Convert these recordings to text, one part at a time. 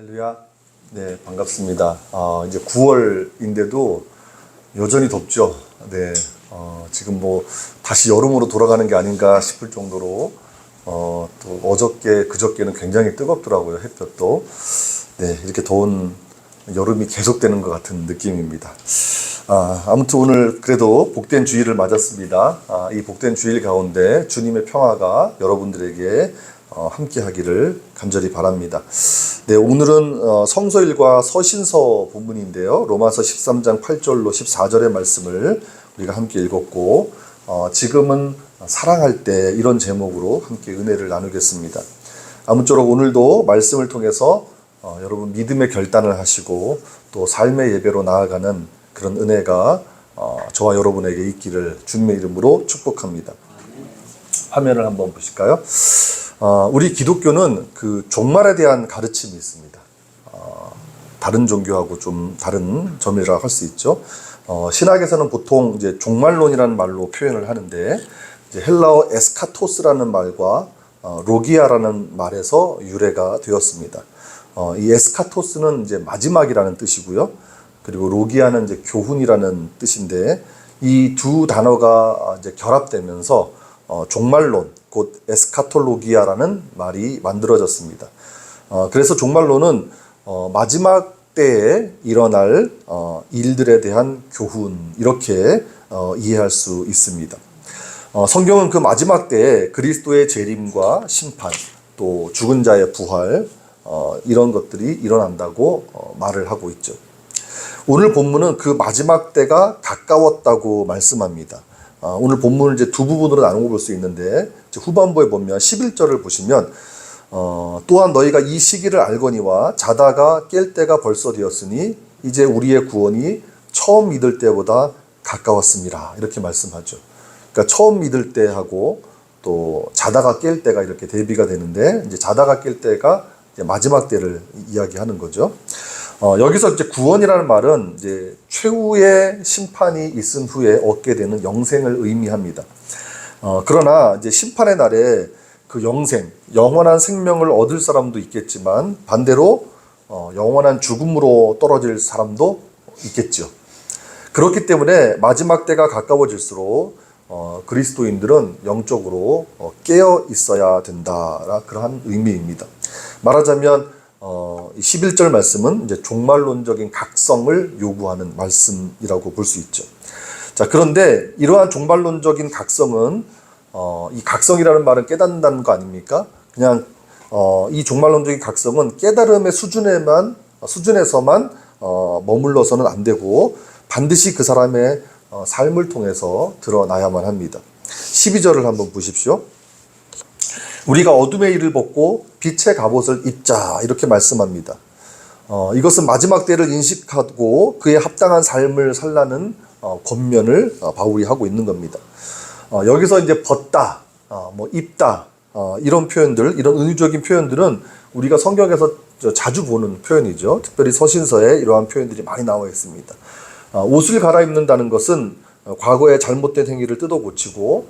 할렐루야. 네, 반갑습니다. 이제 9월인데도 여전히 덥죠. 네, 지금 뭐 다시 여름으로 돌아가는 게 아닌가 싶을 정도로 또 어저께 그저께는 굉장히 뜨겁더라고요. 햇볕도. 네, 이렇게 더운 여름이 계속되는 것 같은 느낌입니다. 아무튼 오늘 그래도 복된 주일을 맞았습니다. 이 복된 주일 가운데 주님의 평화가 여러분들에게 함께 하기를 간절히 바랍니다. 네, 오늘은 성서일과 서신서 본문인데요. 로마서 13장 8절로 14절의 말씀을 우리가 함께 읽었고, 지금은 사랑할 때 이런 제목으로 함께 은혜를 나누겠습니다. 아무쪼록 오늘도 말씀을 통해서 여러분 믿음의 결단을 하시고 또 삶의 예배로 나아가는 그런 은혜가 저와 여러분에게 있기를 주님의 이름으로 축복합니다. 화면을 한번 보실까요? 우리 기독교는 그 종말에 대한 가르침이 있습니다. 다른 종교하고 좀 다른 점이라고 할 수 있죠. 신학에서는 보통 이제 종말론이라는 말로 표현을 하는데, 이제 헬라어 에스카토스라는 말과 로기아라는 말에서 유래가 되었습니다. 이 에스카토스는 이제 마지막이라는 뜻이고요. 그리고 로기아는 이제 교훈이라는 뜻인데, 이 두 단어가 이제 결합되면서 종말론, 곧 에스카톨로기아라는 말이 만들어졌습니다. 그래서 종말론은 마지막 때에 일어날 일들에 대한 교훈, 이렇게 이해할 수 있습니다. 성경은 그 마지막 때에 그리스도의 재림과 심판, 또 죽은 자의 부활, 이런 것들이 일어난다고 말을 하고 있죠. 오늘 본문은 그 마지막 때가 가까웠다고 말씀합니다. 오늘 본문을 이제 두 부분으로 나누어 볼 수 있는데, 후반부에 보면 11절을 보시면 또한 너희가 이 시기를 알거니와 자다가 깰 때가 벌써 되었으니 이제 우리의 구원이 처음 믿을 때보다 가까웠습니다. 이렇게 말씀하죠. 그러니까 처음 믿을 때하고 또 자다가 깰 때가 이렇게 대비가 되는데, 이제 자다가 깰 때가 이제 마지막 때를 이야기하는 거죠. 여기서 이제 구원이라는 말은 이제 최후의 심판이 있은 후에 얻게 되는 영생을 의미합니다. 그러나 이제 심판의 날에 그 영생, 영원한 생명을 얻을 사람도 있겠지만 반대로 영원한 죽음으로 떨어질 사람도 있겠죠. 그렇기 때문에 마지막 때가 가까워질수록 그리스도인들은 영적으로 깨어 있어야 된다, 그러한 의미입니다. 말하자면 11절 말씀은 이제 종말론적인 각성을 요구하는 말씀이라고 볼 수 있죠. 자, 그런데 이러한 종말론적인 각성은 이 각성이라는 말은 깨닫는다는 거 아닙니까? 그냥 이 종말론적인 각성은 깨달음의 수준에서만 머물러서는 안 되고 반드시 그 사람의 삶을 통해서 드러나야만 합니다. 12절을 한번 보십시오. 우리가 어둠의 일을 벗고 빛의 갑옷을 입자, 이렇게 말씀합니다. 이것은 마지막 때를 인식하고 그에 합당한 삶을 살라는 권면을 바울이 하고 있는 겁니다. 여기서 이제 벗다, 뭐 입다, 이런 표현들, 이런 은유적인 표현들은 우리가 성경에서 자주 보는 표현이죠. 특별히 서신서에 이러한 표현들이 많이 나와 있습니다. 옷을 갈아입는다는 것은 과거의 잘못된 행위를 뜯어 고치고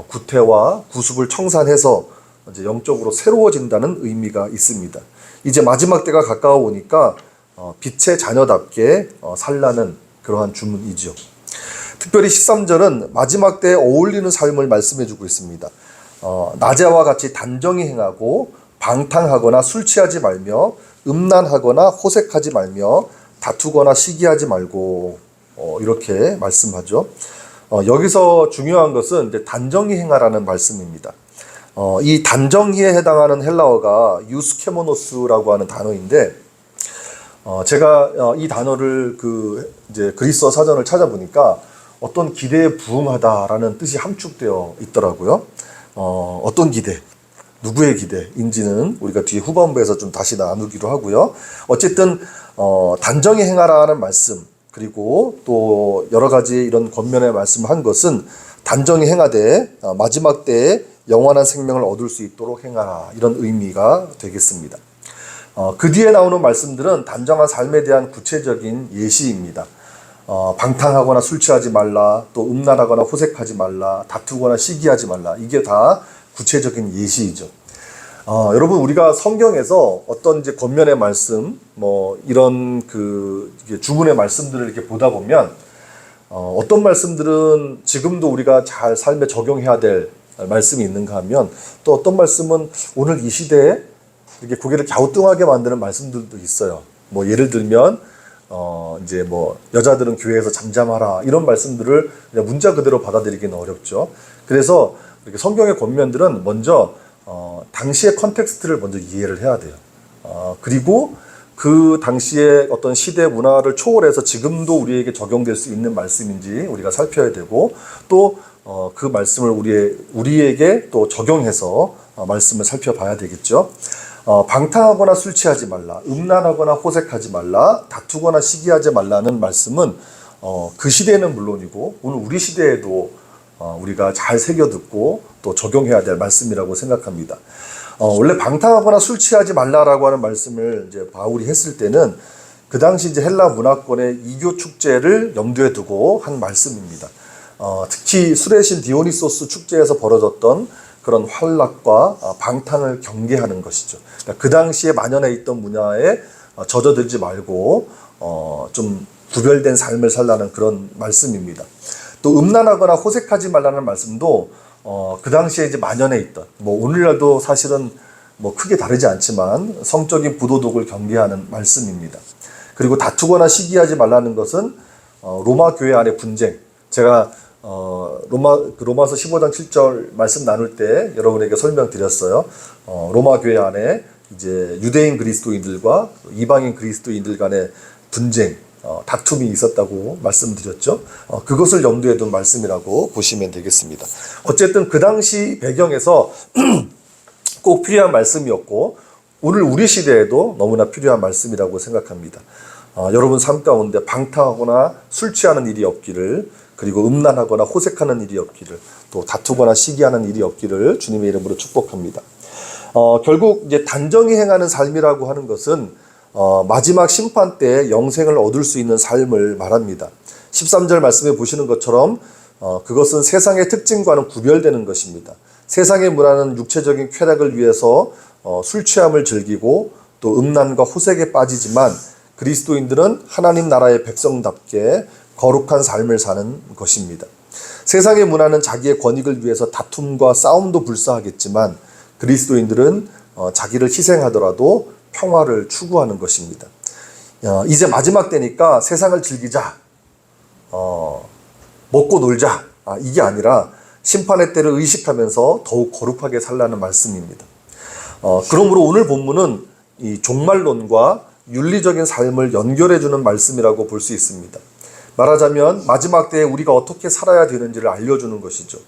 구태와 구습을 청산해서 이제 영적으로 새로워진다는 의미가 있습니다. 이제 마지막 때가 가까워 오니까 빛의 자녀답게 살라는 그러한 주문이죠. 특별히 13절은 마지막 때에 어울리는 삶을 말씀해 주고 있습니다. 낮에와 같이 단정히 행하고 방탕하거나 술 취하지 말며 음란하거나 호색하지 말며 다투거나 시기하지 말고, 이렇게 말씀하죠. 여기서 중요한 것은 이제 단정히 행하라는 말씀입니다. 이 단정히에 해당하는 헬라어가 유스케모노스라고 하는 단어인데, 제가 이 단어를 이제 그리스어 사전을 찾아보니까 어떤 기대에 부응하다라는 뜻이 함축되어 있더라고요. 어떤 기대, 누구의 기대인지는 우리가 뒤에 후반부에서 좀 다시 나누기로 하고요. 어쨌든 단정히 행하라는 말씀, 그리고 또 여러 가지 이런 권면의 말씀을 한 것은 단정히 행하되 마지막 때에 영원한 생명을 얻을 수 있도록 행하라, 이런 의미가 되겠습니다. 그 뒤에 나오는 말씀들은 단정한 삶에 대한 구체적인 예시입니다. 방탕하거나 술 취하지 말라, 또 음란하거나 호색하지 말라, 다투거나 시기하지 말라, 이게 다 구체적인 예시이죠. 여러분, 우리가 성경에서 어떤 이제 권면의 말씀, 뭐 이런 이게 주문의 말씀들을 이렇게 보다 보면 어떤 말씀들은 지금도 우리가 잘 삶에 적용해야 될 말씀이 있는가 하면, 또 어떤 말씀은 오늘 이 시대에 이렇게 고개를 갸우뚱하게 만드는 말씀들도 있어요. 뭐 예를 들면 이제 뭐 여자들은 교회에서 잠잠하라, 이런 말씀들을 그냥 문자 그대로 받아들이기는 어렵죠. 그래서 이렇게 성경의 권면들은 먼저 당시의 컨텍스트를 먼저 이해를 해야 돼요. 그리고 그 당시의 어떤 시대 문화를 초월해서 지금도 우리에게 적용될 수 있는 말씀인지 우리가 살펴야 되고, 또 그 말씀을 우리에게 또 적용해서 말씀을 살펴봐야 되겠죠. 방탕하거나 술 취하지 말라, 음란하거나 호색하지 말라, 다투거나 시기하지 말라는 말씀은 그 시대는 물론이고 오늘 우리 시대에도 우리가 잘 새겨듣고 또 적용해야 될 말씀이라고 생각합니다. 원래 방탕하거나 술 취하지 말라라고 하는 말씀을 이제 바울이 했을 때는 그 당시 이제 헬라 문화권의 이교 축제를 염두에 두고 한 말씀입니다. 특히 술의 신 디오니소스 축제에서 벌어졌던 그런 환락과 방탕을 경계하는 것이죠. 그러니까 그 당시에 만연해 있던 문화에 젖어들지 말고 좀 구별된 삶을 살라는 그런 말씀입니다. 또 음란하거나 호색하지 말라는 말씀도 그 당시에 이제 만연해 있던, 뭐 오늘날도 사실은 뭐 크게 다르지 않지만 성적인 부도덕을 경계하는 말씀입니다. 그리고 다투거나 시기하지 말라는 것은 로마 교회 안의 분쟁, 제가 로마서 15장 7절 말씀 나눌 때 여러분에게 설명드렸어요. 로마 교회 안에 이제 유대인 그리스도인들과 이방인 그리스도인들 간의 분쟁, 다툼이 있었다고 말씀드렸죠. 그것을 염두에 둔 말씀이라고 보시면 되겠습니다. 어쨌든 그 당시 배경에서 꼭 필요한 말씀이었고 오늘 우리 시대에도 너무나 필요한 말씀이라고 생각합니다. 여러분 삶 가운데 방탕하거나 술 취하는 일이 없기를, 그리고 음란하거나 호색하는 일이 없기를, 또 다투거나 시기하는 일이 없기를 주님의 이름으로 축복합니다. 결국 이제 단정히 행하는 삶이라고 하는 것은 마지막 심판 때 영생을 얻을 수 있는 삶을 말합니다. 13절 말씀에 보시는 것처럼 그것은 세상의 특징과는 구별되는 것입니다. 세상의 문화는 육체적인 쾌락을 위해서 술 취함을 즐기고 또 음란과 호색에 빠지지만, 그리스도인들은 하나님 나라의 백성답게 거룩한 삶을 사는 것입니다. 세상의 문화는 자기의 권익을 위해서 다툼과 싸움도 불사하겠지만, 그리스도인들은 자기를 희생하더라도 평화를 추구하는 것입니다. 이제 마지막 때니까 세상을 즐기자, 먹고 놀자, 이게 아니라 심판의 때를 의식하면서 더욱 거룩하게 살라는 말씀입니다. 그러므로 오늘 본문은 이 종말론과 윤리적인 삶을 연결해주는 말씀이라고 볼 수 있습니다. 말하자면 마지막 때에 우리가 어떻게 살아야 되는지를 알려주는 것이죠.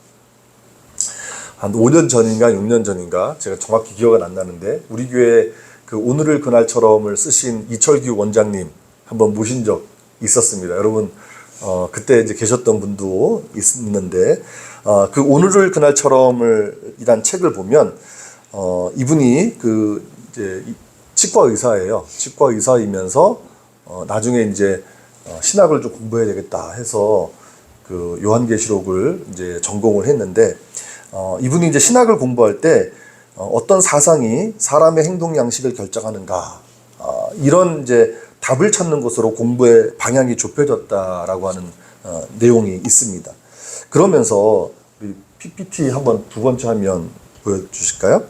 한 5년 전인가 6년 전인가 제가 정확히 기억은 안 나는데, 우리 교회 그 오늘을 그날처럼을 쓰신 이철규 원장님 한번 모신 적 있었습니다. 여러분 그때 이제 계셨던 분도 있는데, 그 오늘을 그날처럼을 이란 책을 보면 이분이 그 이제 치과 의사예요. 치과 의사이면서 나중에 이제 신학을 좀 공부해야 되겠다 해서 그 요한계시록을 이제 전공을 했는데, 이분이 이제 신학을 공부할 때 어떤 사상이 사람의 행동 양식을 결정하는가, 이런 이제 답을 찾는 것으로 공부의 방향이 좁혀졌다라고 하는 내용이 있습니다. 그러면서 우리 PPT 한번 두 번째 화면 보여주실까요?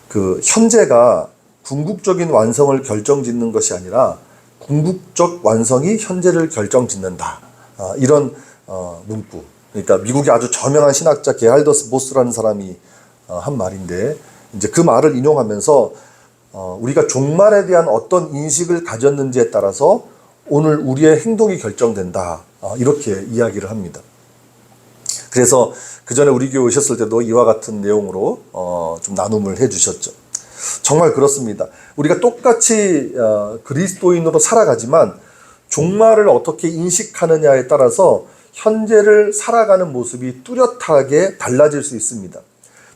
그 현재가 궁극적인 완성을 결정짓는 것이 아니라 궁극적 완성이 현재를 결정짓는다. 이런 문구. 그러니까 미국의 아주 저명한 신학자 게할더스 보스라는 사람이 한 말인데, 이제 그 말을 인용하면서 우리가 종말에 대한 어떤 인식을 가졌는지에 따라서 오늘 우리의 행동이 결정된다. 이렇게 이야기를 합니다. 그래서 그 전에 우리 교회 오셨을 때도 이와 같은 내용으로 좀 나눔을 해 주셨죠. 정말 그렇습니다. 우리가 똑같이 그리스도인으로 살아가지만 종말을 어떻게 인식하느냐에 따라서 현재를 살아가는 모습이 뚜렷하게 달라질 수 있습니다.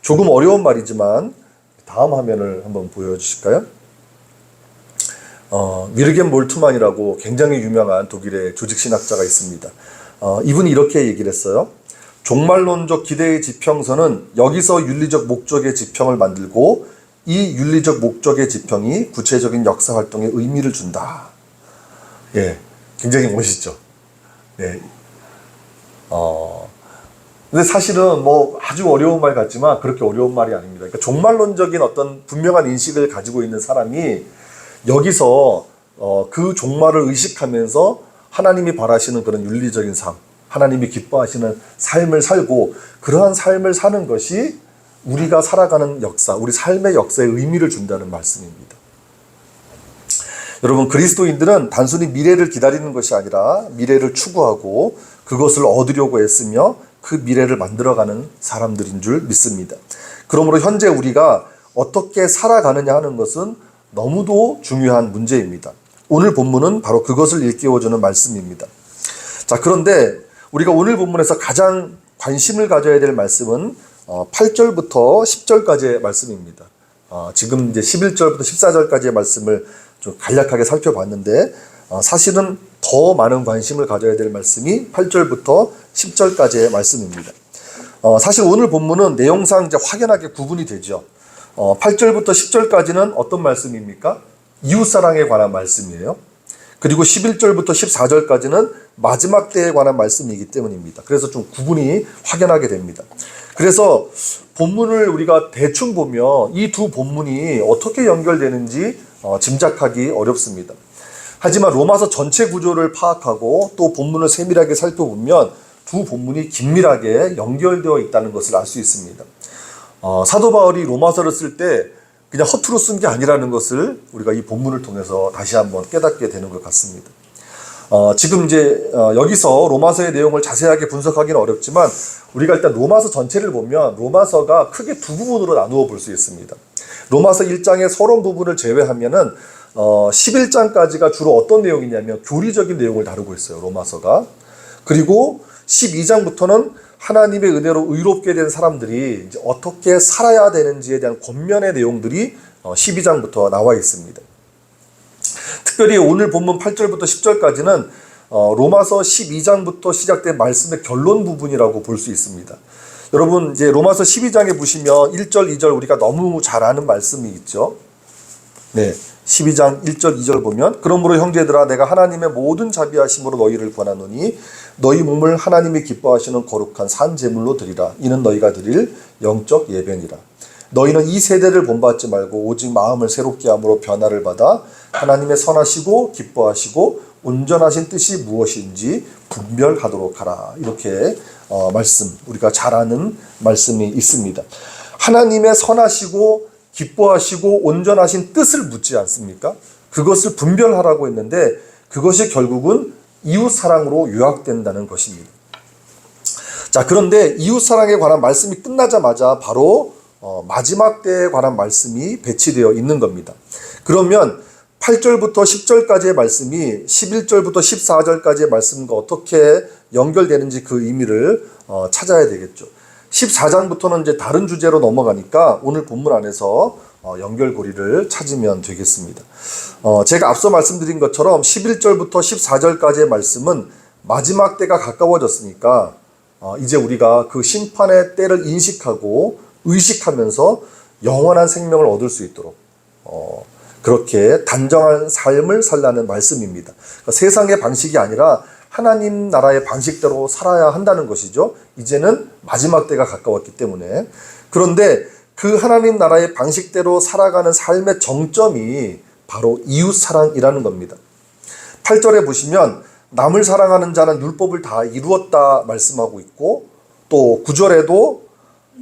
조금 어려운 말이지만 다음 화면을 한번 보여주실까요? 위르겐 몰트만이라고 굉장히 유명한 독일의 조직신학자가 있습니다. 이분이 이렇게 얘기를 했어요. 종말론적 기대의 지평선은 여기서 윤리적 목적의 지평을 만들고 이 윤리적 목적의 지평이 구체적인 역사 활동에 의미를 준다. 예, 굉장히 멋있죠. 네. 근데 사실은 뭐 아주 어려운 말 같지만 그렇게 어려운 말이 아닙니다. 그러니까 종말론적인 어떤 분명한 인식을 가지고 있는 사람이 여기서 그 종말을 의식하면서 하나님이 바라시는 그런 윤리적인 삶, 하나님이 기뻐하시는 삶을 살고 그러한 삶을 사는 것이 우리가 살아가는 역사, 우리 삶의 역사에 의미를 준다는 말씀입니다. 여러분, 그리스도인들은 단순히 미래를 기다리는 것이 아니라 미래를 추구하고 그것을 얻으려고 애쓰며 그 미래를 만들어가는 사람들인 줄 믿습니다. 그러므로 현재 우리가 어떻게 살아가느냐 하는 것은 너무도 중요한 문제입니다. 오늘 본문은 바로 그것을 일깨워주는 말씀입니다. 자, 그런데 우리가 오늘 본문에서 가장 관심을 가져야 될 말씀은 8절부터 10절까지의 말씀입니다. 지금 이제 11절부터 14절까지의 말씀을 좀 간략하게 살펴봤는데 사실은 더 많은 관심을 가져야 될 말씀이 8절부터 10절까지의 말씀입니다. 사실 오늘 본문은 내용상 이제 확연하게 구분이 되죠. 8절부터 10절까지는 어떤 말씀입니까? 이웃사랑에 관한 말씀이에요. 그리고 11절부터 14절까지는 마지막 때에 관한 말씀이기 때문입니다. 그래서 좀 구분이 확연하게 됩니다. 그래서 본문을 우리가 대충 보면 이 두 본문이 어떻게 연결되는지 짐작하기 어렵습니다. 하지만 로마서 전체 구조를 파악하고 또 본문을 세밀하게 살펴보면 두 본문이 긴밀하게 연결되어 있다는 것을 알 수 있습니다. 사도 바울이 로마서를 쓸 때 그냥 허투루 쓴 게 아니라는 것을 우리가 이 본문을 통해서 다시 한번 깨닫게 되는 것 같습니다. 지금 이제 여기서 로마서의 내용을 자세하게 분석하기는 어렵지만 우리가 일단 로마서 전체를 보면 로마서가 크게 두 부분으로 나누어 볼 수 있습니다. 로마서 1장의 서론 부분을 제외하면은 11장까지가 주로 어떤 내용이냐면 교리적인 내용을 다루고 있어요, 로마서가. 그리고 12장부터는 하나님의 은혜로 의롭게 된 사람들이 이제 어떻게 살아야 되는지에 대한 권면의 내용들이 12장부터 나와 있습니다. 특별히 오늘 본문 8절부터 10절까지는 로마서 12장부터 시작된 말씀의 결론 부분이라고 볼 수 있습니다. 여러분, 이제 로마서 12장에 보시면 1절, 2절 우리가 너무 잘 아는 말씀이 있죠. 네, 12장 1절, 2절 보면 그러므로 형제들아 내가 하나님의 모든 자비하심으로 너희를 권하노니 너희 몸을 하나님이 기뻐하시는 거룩한 산 제물로 드리라. 이는 너희가 드릴 영적 예배니라. 너희는 이 세대를 본받지 말고 오직 마음을 새롭게 함으로 변화를 받아 하나님의 선하시고 기뻐하시고 온전하신 뜻이 무엇인지 분별하도록 하라. 이렇게 말씀, 우리가 잘 아는 말씀이 있습니다. 하나님의 선하시고 기뻐하시고 온전하신 뜻을 묻지 않습니까? 그것을 분별하라고 했는데 그것이 결국은 이웃사랑으로 요약된다는 것입니다. 자, 그런데 이웃사랑에 관한 말씀이 끝나자마자 바로 마지막 때에 관한 말씀이 배치되어 있는 겁니다. 그러면 8절부터 10절까지의 말씀이 11절부터 14절까지의 말씀과 어떻게 연결되는지 그 의미를 찾아야 되겠죠. 14장부터는 이제 다른 주제로 넘어가니까 오늘 본문 안에서 연결고리를 찾으면 되겠습니다. 제가 앞서 말씀드린 것처럼 11절부터 14절까지의 말씀은 마지막 때가 가까워졌으니까 이제 우리가 그 심판의 때를 인식하고 의식하면서 영원한 생명을 얻을 수 있도록 그렇게 단정한 삶을 살라는 말씀입니다. 그러니까 세상의 방식이 아니라 하나님 나라의 방식대로 살아야 한다는 것이죠. 이제는 마지막 때가 가까웠기 때문에. 그런데 그 하나님 나라의 방식대로 살아가는 삶의 정점이 바로 이웃사랑이라는 겁니다. 8절에 보시면 남을 사랑하는 자는 율법을 다 이루었다 말씀하고 있고 또 9절에도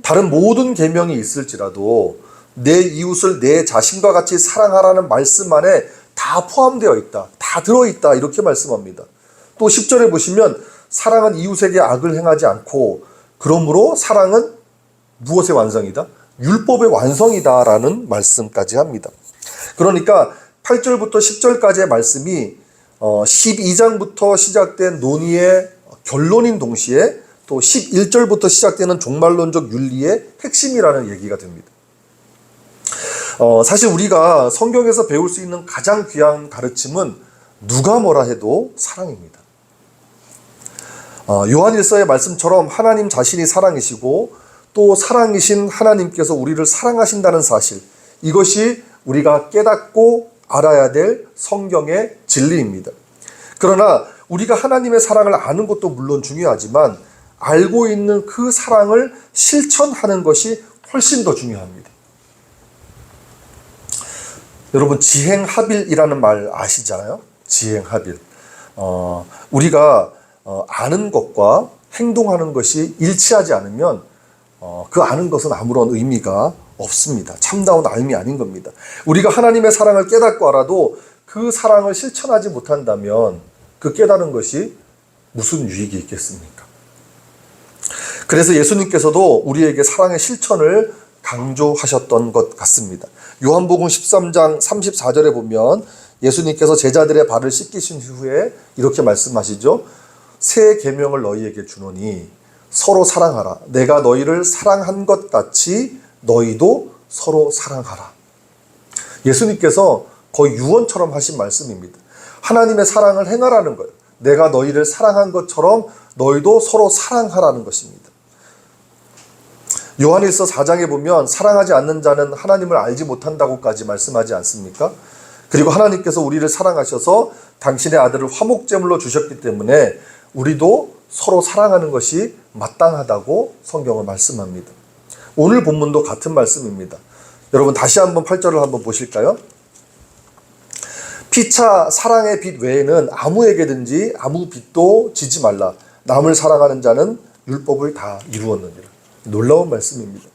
다른 모든 계명이 있을지라도 내 이웃을 내 자신과 같이 사랑하라는 말씀 안에 다 포함되어 있다. 다 들어있다. 이렇게 말씀합니다. 또 10절에 보시면 사랑은 이웃에게 악을 행하지 않고 그러므로 사랑은 무엇의 완성이다? 율법의 완성이다 라는 말씀까지 합니다. 그러니까 8절부터 10절까지의 말씀이 12장부터 시작된 논의의 결론인 동시에 또 11절부터 시작되는 종말론적 윤리의 핵심이라는 얘기가 됩니다. 사실 우리가 성경에서 배울 수 있는 가장 귀한 가르침은 누가 뭐라 해도 사랑입니다. 요한일서의 말씀처럼 하나님 자신이 사랑이시고 또 사랑이신 하나님께서 우리를 사랑하신다는 사실, 이것이 우리가 깨닫고 알아야 될 성경의 진리입니다. 그러나 우리가 하나님의 사랑을 아는 것도 물론 중요하지만 알고 있는 그 사랑을 실천하는 것이 훨씬 더 중요합니다. 여러분, 지행합일이라는 말 아시잖아요? 지행합일. 우리가 아는 것과 행동하는 것이 일치하지 않으면 그 아는 것은 아무런 의미가 없습니다. 참다운 알미 아닌 겁니다. 우리가 하나님의 사랑을 깨닫고 알아도 그 사랑을 실천하지 못한다면 그 깨달은 것이 무슨 유익이 있겠습니까? 그래서 예수님께서도 우리에게 사랑의 실천을 강조하셨던 것 같습니다. 요한복음 13장 34절에 보면 예수님께서 제자들의 발을 씻기신 후에 이렇게 말씀하시죠. 새 계명을 너희에게 주노니 서로 사랑하라. 내가 너희를 사랑한 것 같이 너희도 서로 사랑하라. 예수님께서 거의 유언처럼 하신 말씀입니다. 하나님의 사랑을 행하라는 거예요. 내가 너희를 사랑한 것처럼 너희도 서로 사랑하라는 것입니다. 요한일서 4장에 보면 사랑하지 않는 자는 하나님을 알지 못한다고까지 말씀하지 않습니까? 그리고 하나님께서 우리를 사랑하셔서 당신의 아들을 화목제물로 주셨기 때문에 우리도 서로 사랑하는 것이 마땅하다고 성경은 말씀합니다. 오늘 본문도 같은 말씀입니다. 여러분, 다시 한번 8절을 한번 보실까요? 피차 사랑의 빚 외에는 아무에게든지 아무 빚도 지지 말라. 남을 사랑하는 자는 율법을 다 이루었느니라. 놀라운 말씀입니다.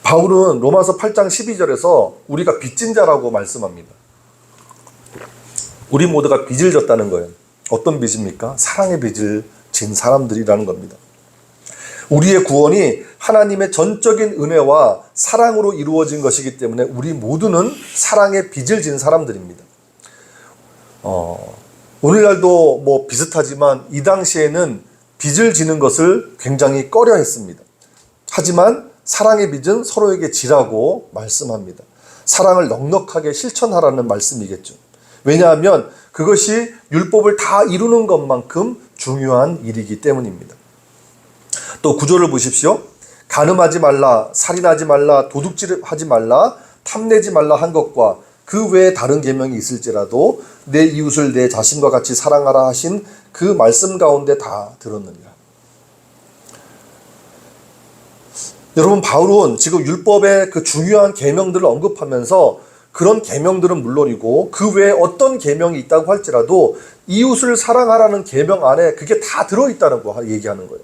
바울은 로마서 8장 12절에서 우리가 빚진 자라고 말씀합니다. 우리 모두가 빚을 졌다는 거예요. 어떤 빚입니까? 사랑의 빚을 진 사람들이라는 겁니다. 우리의 구원이 하나님의 전적인 은혜와 사랑으로 이루어진 것이기 때문에 우리 모두는 사랑의 빚을 진 사람들입니다. 오늘날도 뭐 비슷하지만 이 당시에는 빚을 지는 것을 굉장히 꺼려 했습니다. 하지만 사랑의 빚은 서로에게 지라고 말씀합니다. 사랑을 넉넉하게 실천하라는 말씀이겠죠. 왜냐하면 그것이 율법을 다 이루는 것만큼 중요한 일이기 때문입니다. 또 구절을 보십시오. 간음하지 말라, 살인하지 말라, 도둑질하지 말라, 탐내지 말라 한 것과 그 외에 다른 계명이 있을지라도 내 이웃을 내 자신과 같이 사랑하라 하신 그 말씀 가운데 다 들었느니라. 여러분, 바울은 지금 율법의 그 중요한 계명들을 언급하면서 그런 계명들은 물론이고 그 외에 어떤 계명이 있다고 할지라도 이웃을 사랑하라는 계명 안에 그게 다 들어있다는 거 얘기하는 거예요.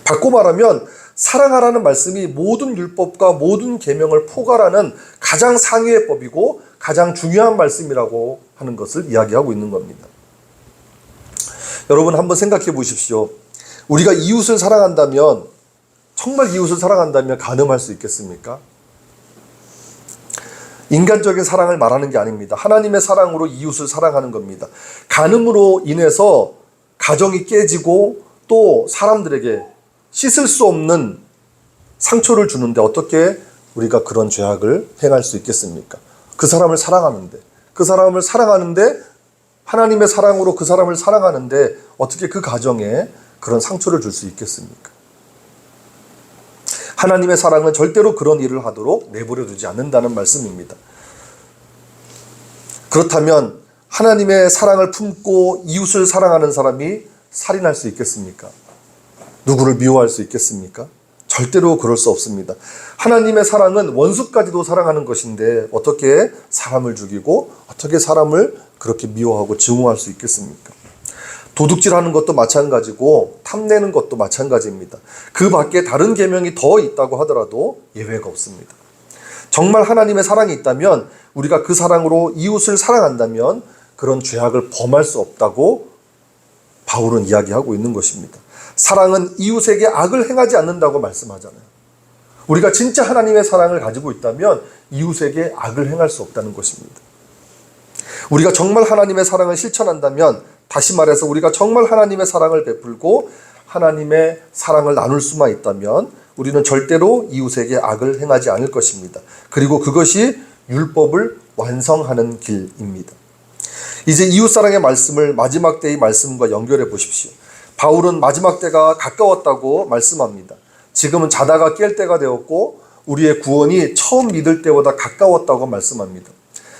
바꿔 말하면 사랑하라는 말씀이 모든 율법과 모든 계명을 포괄하는 가장 상위의 법이고 가장 중요한 말씀이라고 하는 것을 이야기하고 있는 겁니다. 여러분, 한번 생각해 보십시오. 우리가 이웃을 사랑한다면, 정말 이웃을 사랑한다면 간음할 수 있겠습니까? 인간적인 사랑을 말하는 게 아닙니다. 하나님의 사랑으로 이웃을 사랑하는 겁니다. 간음으로 인해서 가정이 깨지고 또 사람들에게 씻을 수 없는 상처를 주는데 어떻게 우리가 그런 죄악을 행할 수 있겠습니까? 그 사람을 사랑하는데, 하나님의 사랑으로 그 사람을 사랑하는데 어떻게 그 가정에 그런 상처를 줄 수 있겠습니까? 하나님의 사랑은 절대로 그런 일을 하도록 내버려 두지 않는다는 말씀입니다. 그렇다면 하나님의 사랑을 품고 이웃을 사랑하는 사람이 살인할 수 있겠습니까? 누구를 미워할 수 있겠습니까? 절대로 그럴 수 없습니다. 하나님의 사랑은 원수까지도 사랑하는 것인데 어떻게 사람을 죽이고 어떻게 사람을 그렇게 미워하고 증오할 수 있겠습니까? 도둑질하는 것도 마찬가지고 탐내는 것도 마찬가지입니다. 그 밖에 다른 계명이 더 있다고 하더라도 예외가 없습니다. 정말 하나님의 사랑이 있다면, 우리가 그 사랑으로 이웃을 사랑한다면 그런 죄악을 범할 수 없다고 바울은 이야기하고 있는 것입니다. 사랑은 이웃에게 악을 행하지 않는다고 말씀하잖아요. 우리가 진짜 하나님의 사랑을 가지고 있다면 이웃에게 악을 행할 수 없다는 것입니다. 우리가 정말 하나님의 사랑을 실천한다면, 다시 말해서 우리가 정말 하나님의 사랑을 베풀고 하나님의 사랑을 나눌 수만 있다면 우리는 절대로 이웃에게 악을 행하지 않을 것입니다. 그리고 그것이 율법을 완성하는 길입니다. 이제 이웃사랑의 말씀을 마지막 때의 말씀과 연결해 보십시오. 바울은 마지막 때가 가까웠다고 말씀합니다. 지금은 자다가 깰 때가 되었고 우리의 구원이 처음 믿을 때보다 가까웠다고 말씀합니다.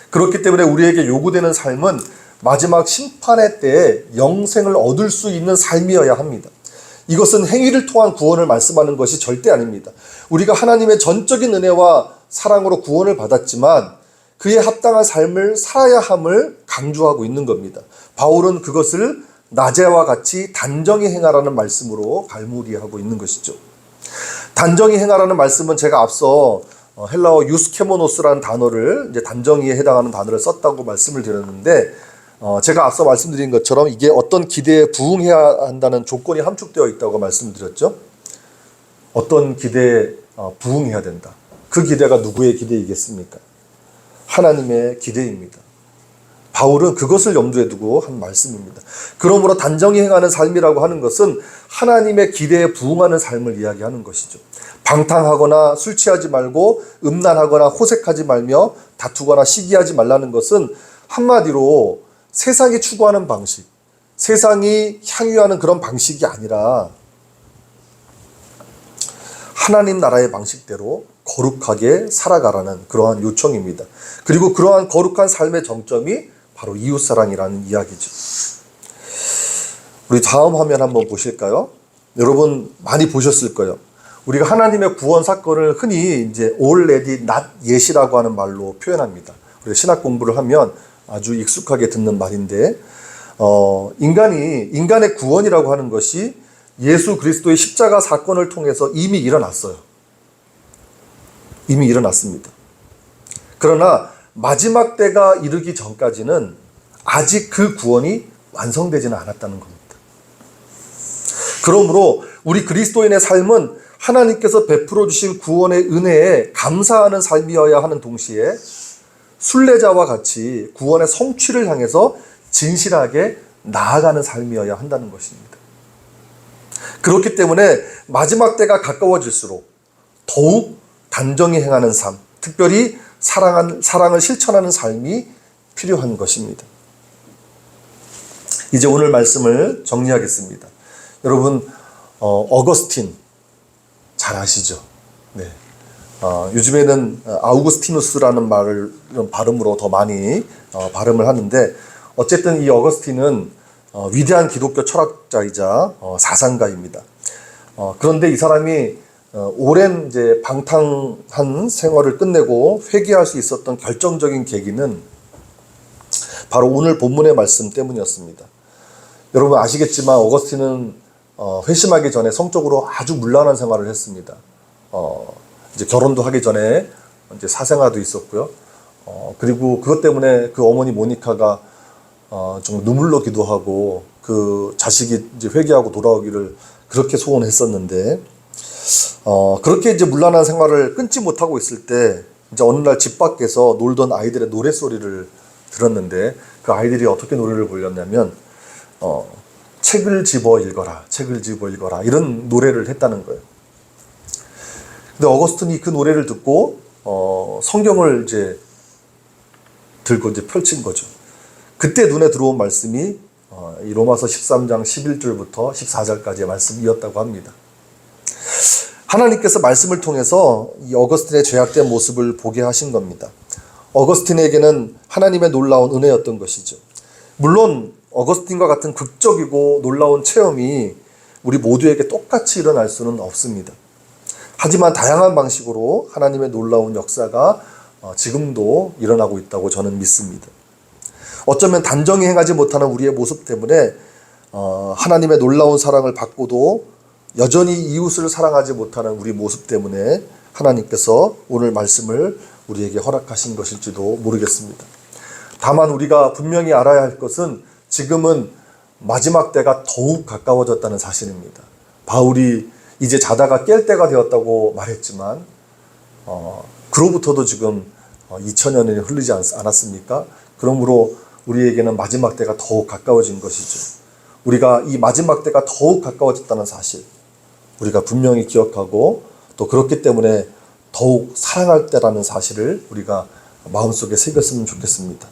그렇기 때문에 우리에게 요구되는 삶은 마지막 심판의 때에 영생을 얻을 수 있는 삶이어야 합니다. 이것은 행위를 통한 구원을 말씀하는 것이 절대 아닙니다. 우리가 하나님의 전적인 은혜와 사랑으로 구원을 받았지만 그에 합당한 삶을 살아야 함을 강조하고 있는 겁니다. 바울은 그것을 낮에와 같이 단정히 행하라는 말씀으로 갈무리하고 있는 것이죠. 단정히 행하라는 말씀은 제가 앞서 헬라어 유스케모노스라는 단어를 이제 단정히에 해당하는 단어를 썼다고 말씀을 드렸는데 제가 앞서 말씀드린 것처럼 이게 어떤 기대에 부응해야 한다는 조건이 함축되어 있다고 말씀드렸죠. 어떤 기대에 부응해야 된다. 그 기대가 누구의 기대이겠습니까? 하나님의 기대입니다. 바울은 그것을 염두에 두고 한 말씀입니다. 그러므로 단정히 행하는 삶이라고 하는 것은 하나님의 기대에 부응하는 삶을 이야기하는 것이죠. 방탕하거나 술 취하지 말고 음란하거나 호색하지 말며 다투거나 시기하지 말라는 것은 한마디로 세상이 추구하는 방식, 세상이 향유하는 그런 방식이 아니라 하나님 나라의 방식대로 거룩하게 살아가라는 그러한 요청입니다. 그리고 그러한 거룩한 삶의 정점이 바로 이웃사랑이라는 이야기죠. 우리 다음 화면 한번 보실까요? 여러분 많이 보셨을 거예요. 우리가 하나님의 구원 사건을 흔히 이제 already not yet이라고 하는 말로 표현합니다. 우리가 신학 공부를 하면 아주 익숙하게 듣는 말인데, 인간의 구원이라고 하는 것이 예수 그리스도의 십자가 사건을 통해서 이미 일어났어요. 이미 일어났습니다. 그러나 마지막 때가 이르기 전까지는 아직 그 구원이 완성되지는 않았다는 겁니다. 그러므로 우리 그리스도인의 삶은 하나님께서 베풀어 주신 구원의 은혜에 감사하는 삶이어야 하는 동시에 순례자와 같이 구원의 성취를 향해서 진실하게 나아가는 삶이어야 한다는 것입니다. 그렇기 때문에 마지막 때가 가까워질수록 더욱 단정히 행하는 삶, 특별히 사랑을 실천하는 삶이 필요한 것입니다. 이제 오늘 말씀을 정리하겠습니다. 여러분, 어거스틴 잘 아시죠? 네. 요즘에는 아우구스티누스라는 발음으로 더 많이 발음을 하는데, 어쨌든 이 어거스틴은 위대한 기독교 철학자이자 사상가입니다. 그런데 이 사람이 오랜 이제 방탕한 생활을 끝내고 회개할 수 있었던 결정적인 계기는 바로 오늘 본문의 말씀 때문이었습니다. 여러분 아시겠지만 어거스틴은 회심하기 전에 성적으로 아주 문란한 생활을 했습니다. 이제 결혼도 하기 전에 이제 사생아도 있었고요. 그리고 그것 때문에 그 어머니 모니카가 좀 눈물로 기도하고 그 자식이 이제 회개하고 돌아오기를 그렇게 소원했었는데, 그렇게 이제 문란한 생활을 끊지 못하고 있을 때 이제 어느 날 집 밖에서 놀던 아이들의 노랫소리를 들었는데, 그 아이들이 어떻게 노래를 불렀냐면 책을 집어 읽어라, 책을 집어 읽어라, 이런 노래를 했다는 거예요. 근데 어거스틴이 그 노래를 듣고 성경을 이제 들고 이제 펼친 거죠. 그때 눈에 들어온 말씀이 이 로마서 13장 11절부터 14절까지의 말씀이었다고 합니다. 하나님께서 말씀을 통해서 이 어거스틴의 죄악된 모습을 보게 하신 겁니다. 어거스틴에게는 하나님의 놀라운 은혜였던 것이죠. 물론 어거스틴과 같은 극적이고 놀라운 체험이 우리 모두에게 똑같이 일어날 수는 없습니다. 하지만 다양한 방식으로 하나님의 놀라운 역사가 지금도 일어나고 있다고 저는 믿습니다. 어쩌면 단정히 행하지 못하는 우리의 모습 때문에 하나님의 놀라운 사랑을 받고도 여전히 이웃을 사랑하지 못하는 우리 모습 때문에 하나님께서 오늘 말씀을 우리에게 허락하신 것일지도 모르겠습니다. 다만 우리가 분명히 알아야 할 것은 지금은 마지막 때가 더욱 가까워졌다는 사실입니다. 바울이 이제 자다가 깰 때가 되었다고 말했지만 그로부터도 지금 2000년이 흐르지 않았습니까? 그러므로 우리에게는 마지막 때가 더욱 가까워진 것이죠. 우리가 이 마지막 때가 더욱 가까워졌다는 사실, 우리가 분명히 기억하고 또 그렇기 때문에 더욱 사랑할 때라는 사실을 우리가 마음속에 새겼으면 좋겠습니다.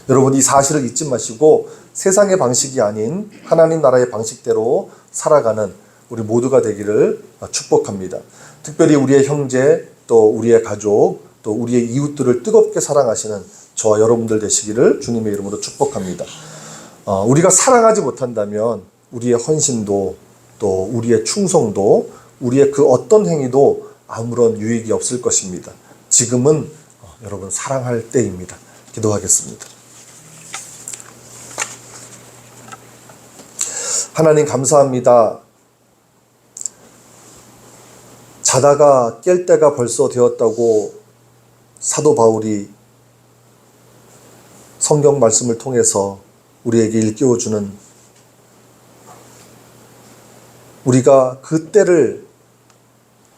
여러분 이 사실을 잊지 마시고 세상의 방식이 아닌 하나님 나라의 방식대로 살아가는 우리 모두가 되기를 축복합니다. 특별히 우리의 형제, 또 우리의 가족, 또 우리의 이웃들을 뜨겁게 사랑하시는 저와 여러분들 되시기를 주님의 이름으로 축복합니다. 우리가 사랑하지 못한다면 우리의 헌신도, 또 우리의 충성도, 우리의 그 어떤 행위도 아무런 유익이 없을 것입니다. 지금은 여러분 사랑할 때입니다. 기도하겠습니다. 하나님 감사합니다. 자다가 깰 때가 벌써 되었다고 사도 바울이 성경 말씀을 통해서 우리에게 일깨워주는, 우리가 그 때를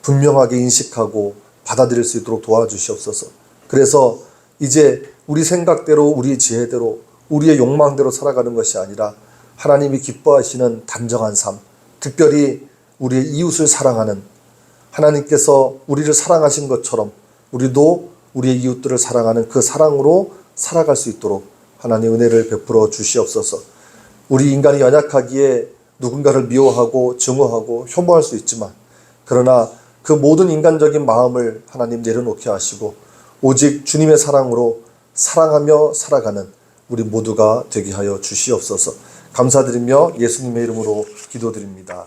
분명하게 인식하고 받아들일 수 있도록 도와주시옵소서. 그래서 이제 우리 생각대로, 우리 지혜대로, 우리의 욕망대로 살아가는 것이 아니라 하나님이 기뻐하시는 단정한 삶, 특별히 우리의 이웃을 사랑하는, 하나님께서 우리를 사랑하신 것처럼 우리도 우리의 이웃들을 사랑하는 그 사랑으로 살아갈 수 있도록 하나님 은혜를 베풀어 주시옵소서. 우리 인간이 연약하기에 누군가를 미워하고 증오하고 혐오할 수 있지만, 그러나 그 모든 인간적인 마음을 하나님 내려놓게 하시고 오직 주님의 사랑으로 사랑하며 살아가는 우리 모두가 되게 하여 주시옵소서. 감사드리며 예수님의 이름으로 기도드립니다.